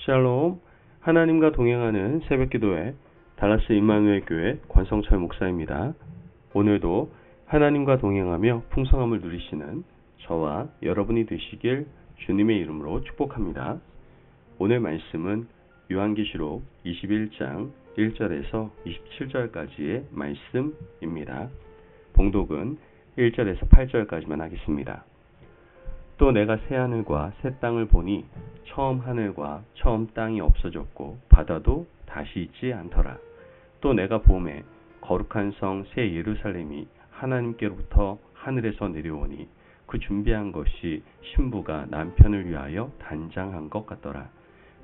샬롬, 하나님과 동행하는 새벽기도회 달라스 임마누엘 교회 권성철 목사입니다. 오늘도 하나님과 동행하며 풍성함을 누리시는 저와 여러분이 되시길 주님의 이름으로 축복합니다. 오늘 말씀은 요한계시록 21장 1절에서 27절까지의 말씀입니다. 봉독은 1절에서 8절까지만 하겠습니다. 또 내가 새 하늘과 새 땅을 보니 처음 하늘과 처음 땅이 없어졌고 바다도 다시 있지 않더라. 또 내가 보매 거룩한 성 새 예루살렘이 하나님께로부터 하늘에서 내려오니 그 준비한 것이 신부가 남편을 위하여 단장한 것 같더라.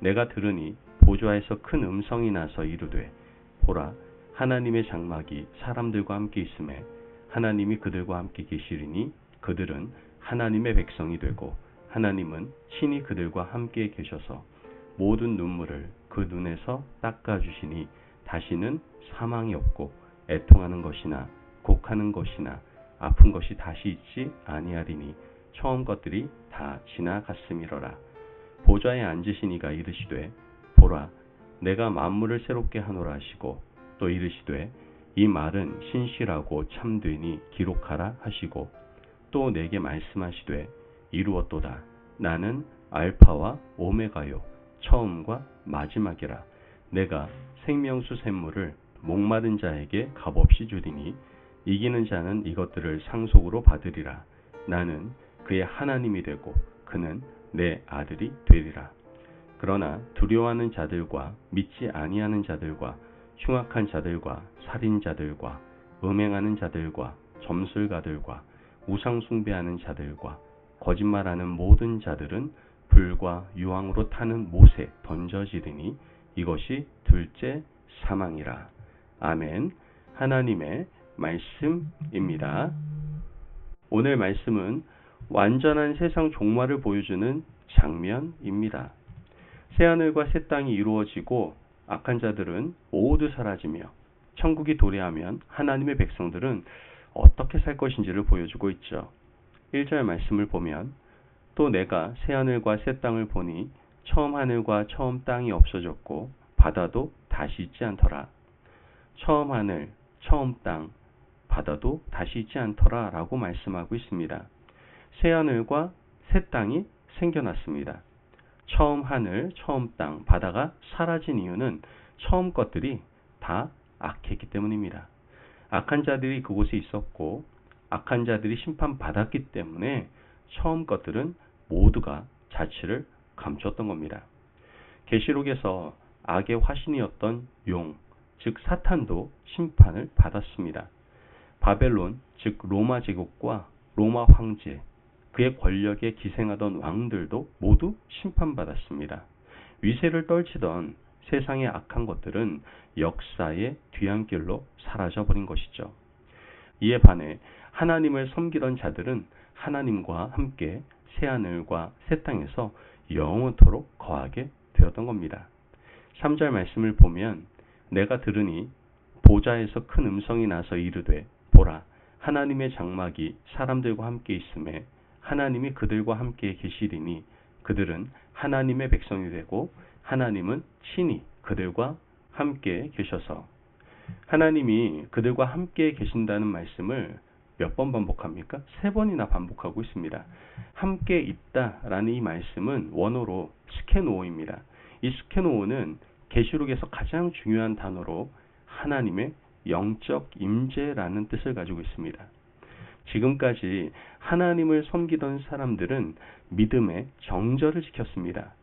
내가 들으니 보좌에서 큰 음성이 나서 이르되 보라, 하나님의 장막이 사람들과 함께 있음에 하나님이 그들과 함께 계시리니 그들은 하나님의 백성이 되고 하나님은 친히 그들과 함께 계셔서 모든 눈물을 그 눈에서 닦아주시니 다시는 사망이 없고 애통하는 것이나 곡하는 것이나 아픈 것이 다시 있지 아니하리니 처음 것들이 다 지나갔음이로라. 보좌에 앉으신 이가 이르시되 보라, 내가 만물을 새롭게 하노라 하시고 또 이르시되 이 말은 신실하고 참되니 기록하라 하시고 또 내게 말씀하시되 이루었도다. 나는 알파와 오메가요 처음과 마지막이라. 내가 생명수 샘물을 목마른 자에게 값없이 주리니 이기는 자는 이것들을 상속으로 받으리라. 나는 그의 하나님이 되고 그는 내 아들이 되리라. 그러나 두려워하는 자들과 믿지 아니하는 자들과 흉악한 자들과 살인자들과 음행하는 자들과 점술가들과 우상 숭배하는 자들과 거짓말하는 모든 자들은 불과 유황으로 타는 못에 던져지리니 이것이 둘째 사망이라. 아멘. 하나님의 말씀입니다. 오늘 말씀은 완전한 세상 종말을 보여주는 장면입니다. 새하늘과 새 땅이 이루어지고 악한 자들은 모두 사라지며 천국이 도래하면 하나님의 백성들은 어떻게 살 것인지를 보여주고 있죠. 1절 말씀을 보면 또 내가 새하늘과 새 땅을 보니 처음 하늘과 처음 땅이 없어졌고 바다도 다시 있지 않더라. 처음 하늘, 처음 땅, 바다도 다시 있지 않더라 라고 말씀하고 있습니다. 새하늘과 새 땅이 생겨났습니다. 처음 하늘, 처음 땅, 바다가 사라진 이유는 처음 것들이 다 악했기 때문입니다. 악한 자들이 그곳에 있었고 악한 자들이 심판받았기 때문에 처음 것들은 모두가 자취를 감췄던 겁니다. 계시록에서 악의 화신이었던 용, 즉 사탄도 심판을 받았습니다. 바벨론, 즉 로마 제국과 로마 황제, 그의 권력에 기생하던 왕들도 모두 심판받았습니다. 위세를 떨치던 세상의 악한 것들은 역사의 뒤안길로 사라져버린 것이죠. 이에 반해 하나님을 섬기던 자들은 하나님과 함께 새하늘과 새 땅에서 영원토록 거하게 되었던 겁니다. 3절 말씀을 보면 내가 들으니 보좌에서 큰 음성이 나서 이르되 보라, 하나님의 장막이 사람들과 함께 있음에 하나님이 그들과 함께 계시리니 그들은 하나님의 백성이 되고 하나님은 친히 그들과 함께 계셔서. 하나님이 그들과 함께 계신다는 말씀을 몇 번 반복합니까? 3번이나 반복하고 있습니다. 함께 있다라는 이 말씀은 원어로 스케노오입니다. 이 스케노오는 계시록에서 가장 중요한 단어로 하나님의 영적 임재라는 뜻을 가지고 있습니다. 지금까지 하나님을 섬기던 사람들은 믿음의 정절을 지켰습니다.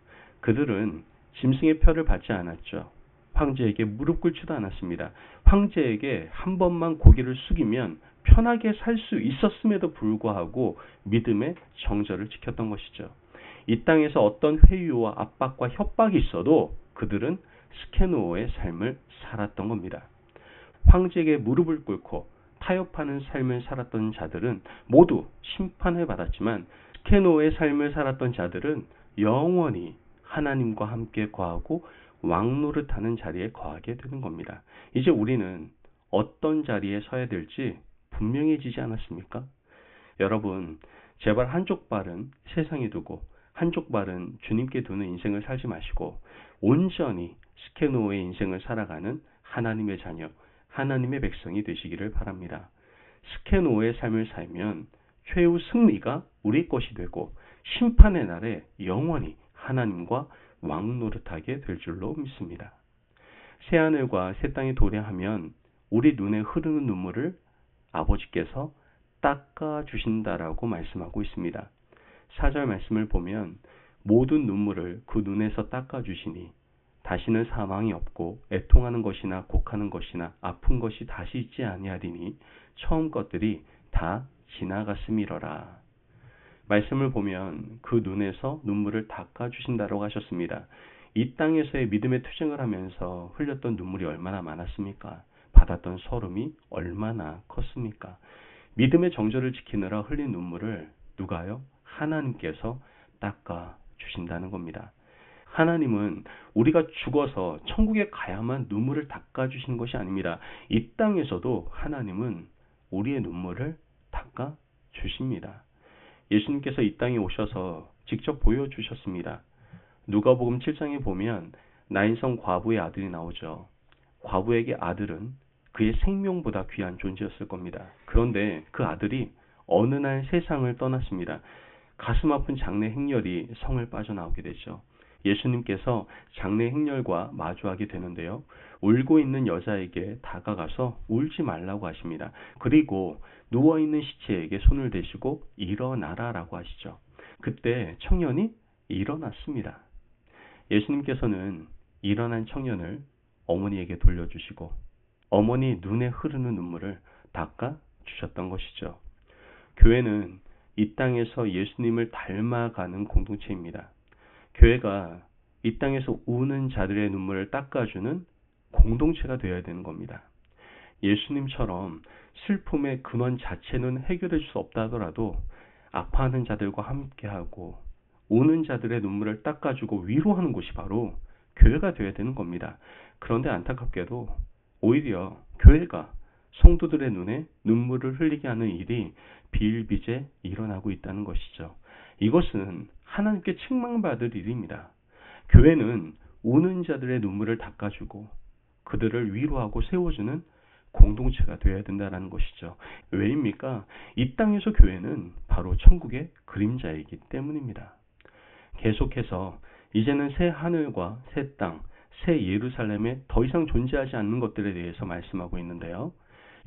그들은 짐승의 표를 받지 않았죠. 황제에게 무릎 꿇지도 않았습니다. 황제에게 한 번만 고개를 숙이면 편하게 살 수 있었음에도 불구하고 믿음의 정절을 지켰던 것이죠. 이 땅에서 어떤 회유와 압박과 협박이 있어도 그들은 스케노어의 삶을 살았던 겁니다. 황제에게 무릎을 꿇고 타협하는 삶을 살았던 자들은 모두 심판을 받았지만 스케노의 삶을 살았던 자들은 영원히 하나님과 함께 거하고 왕노릇하는 자리에 거하게 되는 겁니다. 이제 우리는 어떤 자리에 서야 될지 분명해지지 않았습니까? 여러분, 제발 한쪽 발은 세상에 두고 한쪽 발은 주님께 두는 인생을 살지 마시고 온전히 스케노의 인생을 살아가는 하나님의 자녀, 하나님의 백성이 되시기를 바랍니다. 스케노의 삶을 살면 최후 승리가 우리 것이 되고 심판의 날에 영원히 하나님과 왕노릇하게 될 줄로 믿습니다. 새하늘과 새 땅이 도래하면 우리 눈에 흐르는 눈물을 아버지께서 닦아 주신다라고 말씀하고 있습니다. 4절 말씀을 보면 모든 눈물을 그 눈에서 닦아 주시니 다시는 사망이 없고 애통하는 것이나 곡하는 것이나 아픈 것이 다시 있지 아니하리니 처음 것들이 다 지나갔음이러라. 말씀을 보면 그 눈에서 눈물을 닦아 주신다라고 하셨습니다. 이 땅에서의 믿음의 투쟁을 하면서 흘렸던 눈물이 얼마나 많았습니까? 받았던 서름이 얼마나 컸습니까? 믿음의 정절을 지키느라 흘린 눈물을 누가요? 하나님께서 닦아 주신다는 겁니다. 하나님은 우리가 죽어서 천국에 가야만 눈물을 닦아 주시는 것이 아닙니다. 이 땅에서도 하나님은 우리의 눈물을 닦아 주십니다. 예수님께서 이 땅에 오셔서 직접 보여주셨습니다. 누가복음 7장에 보면 나인성 과부의 아들이 나오죠. 과부에게 아들은 그의 생명보다 귀한 존재였을 겁니다. 그런데 그 아들이 어느 날 세상을 떠났습니다. 가슴 아픈 장래 행렬이 성을 빠져나오게 되죠. 예수님께서 장래 행렬과 마주하게 되는데요. 울고 있는 여자에게 다가가서 울지 말라고 하십니다. 그리고 누워있는 시체에게 손을 대시고 일어나라라고 하시죠. 그때 청년이 일어났습니다. 예수님께서는 일어난 청년을 어머니에게 돌려주시고 어머니 눈에 흐르는 눈물을 닦아 주셨던 것이죠. 교회는 이 땅에서 예수님을 닮아가는 공동체입니다. 교회가 이 땅에서 우는 자들의 눈물을 닦아주는 공동체가 되어야 되는 겁니다. 예수님처럼 슬픔의 근원 자체는 해결해 줄 수 없다 하더라도 아파하는 자들과 함께하고 우는 자들의 눈물을 닦아주고 위로하는 곳이 바로 교회가 되어야 되는 겁니다. 그런데 안타깝게도 오히려 교회가 성도들의 눈에 눈물을 흘리게 하는 일이 비일비재 일어나고 있다는 것이죠. 이것은 하나님께 책망받을 일입니다. 교회는 우는 자들의 눈물을 닦아주고 그들을 위로하고 세워주는 공동체가 되어야 된다는 것이죠. 왜입니까? 이 땅에서 교회는 바로 천국의 그림자이기 때문입니다. 계속해서 이제는 새 하늘과 새 땅, 새 예루살렘에 더 이상 존재하지 않는 것들에 대해서 말씀하고 있는데요.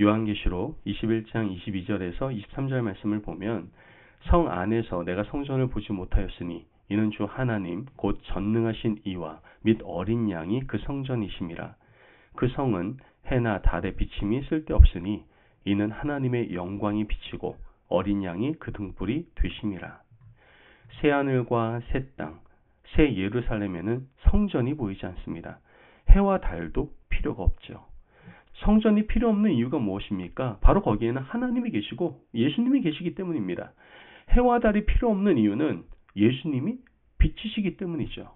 요한계시록 21장 22절에서 23절 말씀을 보면 성 안에서 내가 성전을 보지 못하였으니 이는 주 하나님 곧 전능하신 이와 및 어린 양이 그 성전이심이라. 그 성은 해나 달의 비침이 쓸데없으니 이는 하나님의 영광이 비치고 어린 양이 그 등불이 되심이라. 새 하늘과 새 땅, 새 예루살렘에는 성전이 보이지 않습니다. 해와 달도 필요가 없죠. 성전이 필요 없는 이유가 무엇입니까? 바로 거기에는 하나님이 계시고 예수님이 계시기 때문입니다. 해와 달이 필요 없는 이유는 예수님이 빛이시기 때문이죠.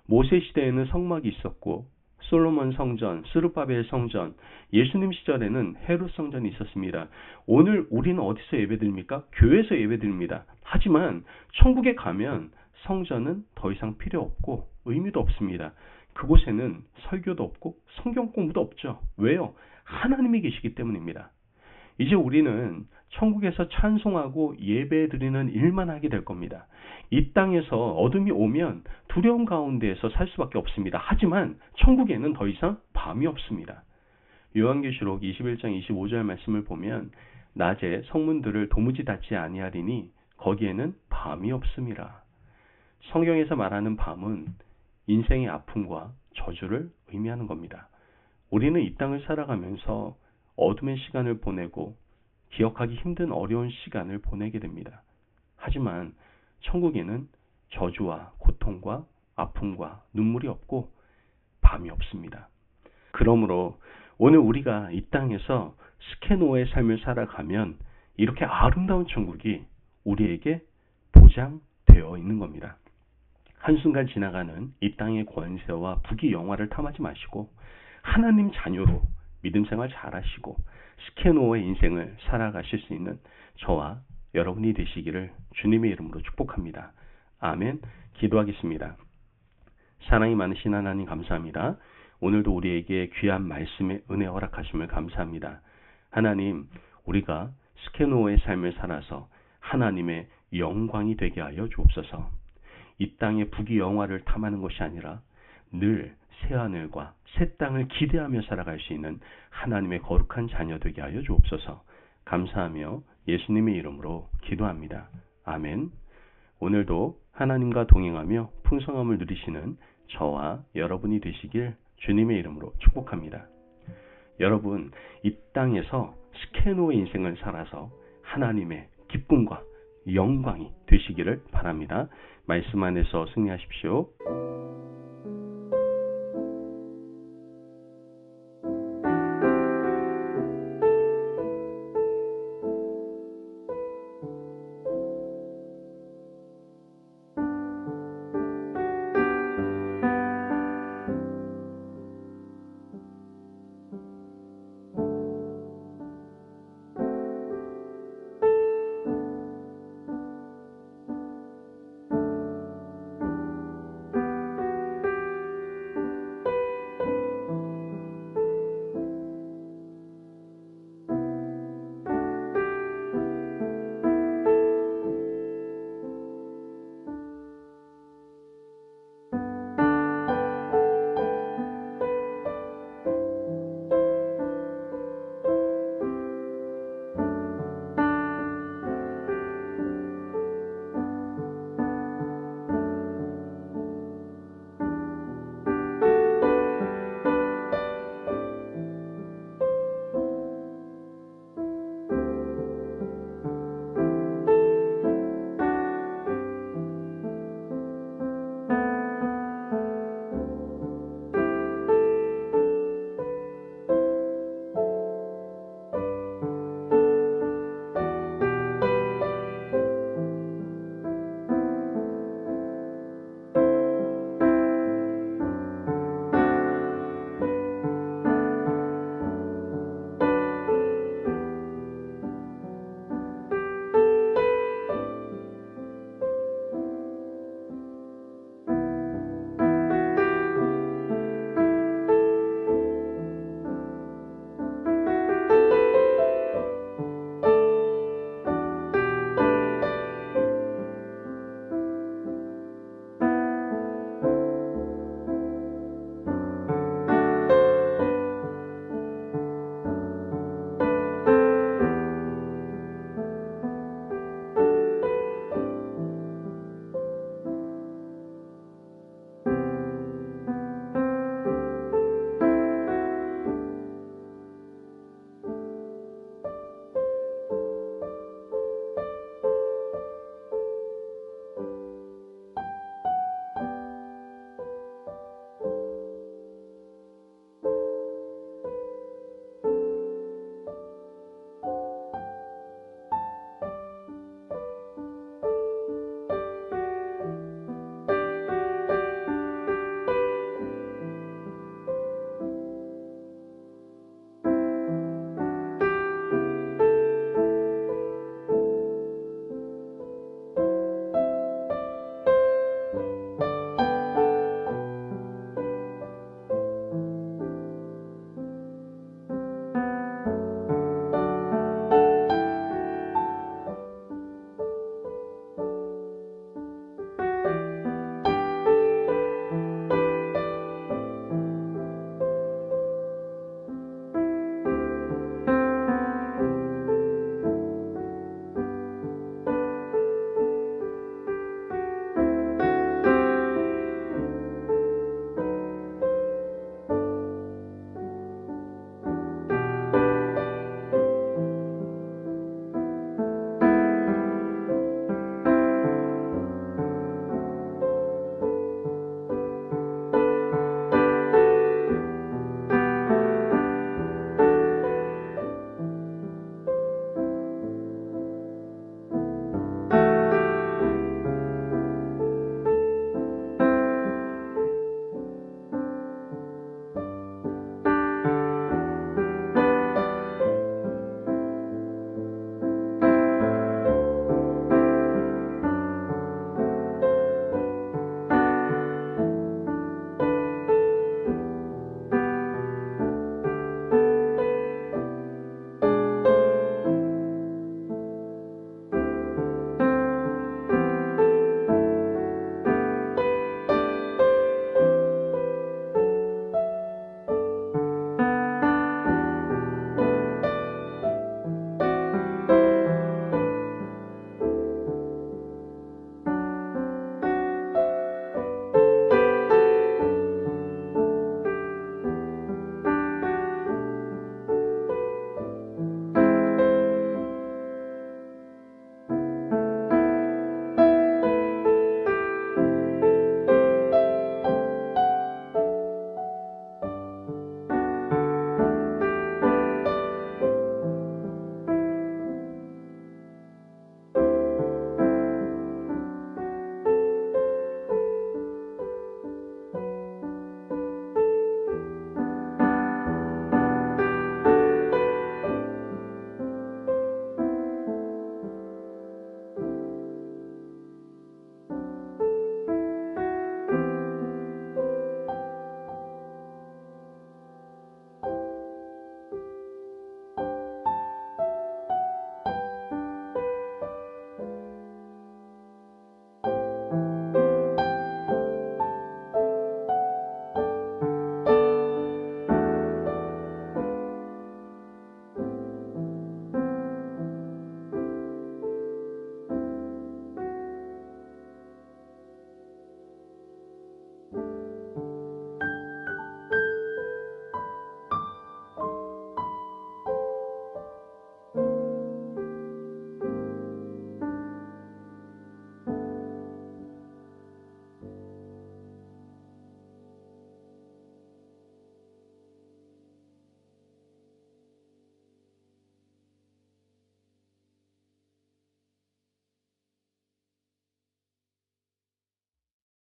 모세 시대에는 성막이 있었고 솔로몬 성전, 스룹바벨 성전, 예수님 시절에는 헤롯 성전이 있었습니다. 오늘 우리는 어디서 예배드립니까? 교회에서 예배드립니다. 하지만 천국에 가면 성전은 더 이상 필요 없고 의미도 없습니다. 그곳에는 설교도 없고 성경 공부도 없죠. 왜요? 하나님이 계시기 때문입니다. 이제 우리는 천국에서 찬송하고 예배드리는 일만 하게 될 겁니다. 이 땅에서 어둠이 오면 두려움 가운데에서 살 수밖에 없습니다. 하지만 천국에는 더 이상 밤이 없습니다. 요한계시록 21장 25절 말씀을 보면 낮에 성문들을 도무지 닫지 아니하리니 거기에는 밤이 없음이라. 성경에서 말하는 밤은 인생의 아픔과 저주를 의미하는 겁니다. 우리는 이 땅을 살아가면서 어둠의 시간을 보내고 기억하기 힘든 어려운 시간을 보내게 됩니다. 하지만 천국에는 저주와 고통과 아픔과 눈물이 없고 밤이 없습니다. 그러므로 오늘 우리가 이 땅에서 스케노의 삶을 살아가면 이렇게 아름다운 천국이 우리에게 보장되어 있는 겁니다. 한순간 지나가는 이 땅의 권세와 부귀 영화를 탐하지 마시고 하나님 자녀로 믿음 생활 잘하시고 스케노의 인생을 살아가실 수 있는 저와 여러분이 되시기를 주님의 이름으로 축복합니다. 아멘. 기도하겠습니다. 사랑이 많으신 하나님 감사합니다. 오늘도 우리에게 귀한 말씀의 은혜 허락하심을 감사합니다. 하나님, 우리가 스케노의 삶을 살아서 하나님의 영광이 되게 하여 주옵소서. 이 땅의 부귀영화를 탐하는 것이 아니라 늘 새하늘과 새 땅을 기대하며 살아갈 수 있는 하나님의 거룩한 자녀 되게 하여 주옵소서. 감사하며 예수님의 이름으로 기도합니다. 아멘. 오늘도 하나님과 동행하며 풍성함을 누리시는 저와 여러분이 되시길 주님의 이름으로 축복합니다. 여러분, 이 땅에서 스케노의 인생을 살아서 하나님의 기쁨과 영광이 되시기를 바랍니다. 말씀 안에서 승리하십시오.